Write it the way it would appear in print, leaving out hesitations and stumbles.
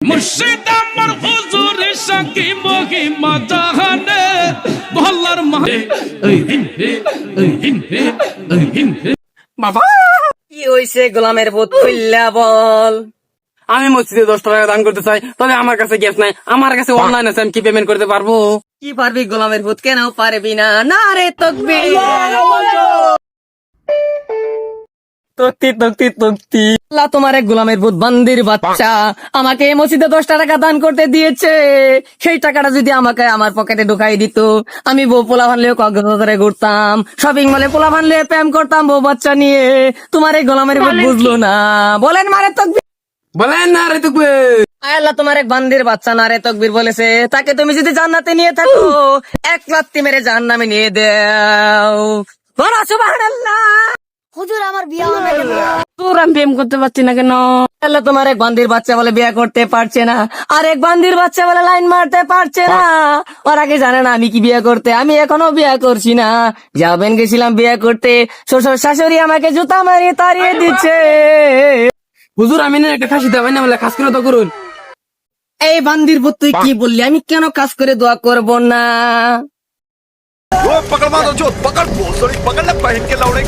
মুর্শিদ আমার হুজুরের সাকি মহিমা জাহানে বহল্লার মাহে বাবা কি হইছে গোলামের ভূত খুললা বল। আমি মসজিদে 10 টাকা দান করতে চাই, তবে আমার কাছে গ্যাস নাই, আমার কাছে অনলাইন আছে, আমি কি পেমেন্ট করতে পারবো? কি পারবি গোলামের ভূত, কেন পারবি না? না রে তকবীর। তক্তি আল্লাহ তোমার এক গোলামের ভূত বান্দির বাচ্চা আমাকে এই মসজিদে 10 টাকা দান করতে দিয়েছে। সেই টাকাটা যদি আমাকে আমার পকেটে ঢুকাই দিত, আমি বউ পোলা ভানলেও কক্সবাজারে ঘুরতাম, শপিং মলে পোলা ভানলে প্রেম করতাম বউ বাচ্চা নিয়ে। তোমার এই গোলামের ভূত বুঝলো না। বলেন মারে তকবীর। বলেন না রে তুকবে। আয় আল্লাহ তোমার এক বান্দির বাচ্চা নারে তকবীর বলেছে, তাকে তুমি যদি জান্নাতে নিয়ে থাকো এক লাত্তি মেরে জাহান্নামে নিয়ে দাও। বলো সুবহানাল্লাহ। হুজুর আমার বিয়ে হয় না কেন? তোর আমি প্রেম করতে পারছি না কেন? আল্লাহ তোমার এক বান্দির বাচ্চা বলে বিয়ে করতে পারছে না, আর এক বান্দির বাচ্চা বলে লাইন মারতে পারছে না। ওরা কি জানে না আমি কি বিয়ে করতে? আমি এখনো বিয়ে করছি না। যাবেন গেছিলাম বিয়ে করতে, শ্বশুর শাশুড়ি আমাকে জুতা মারিয়ে তাড়িয়ে দিচ্ছে। হুজুর আমি না একটা খাসি দেবেন না বলে খাস করে তো করুন। এই বান্দির ভূত তুই কি বললি? আমি কেন কাজ করে দোয়া করব না? पकड़ मारो जो पकड़ भोसड़ी पकड़ ले पहन के लौड़े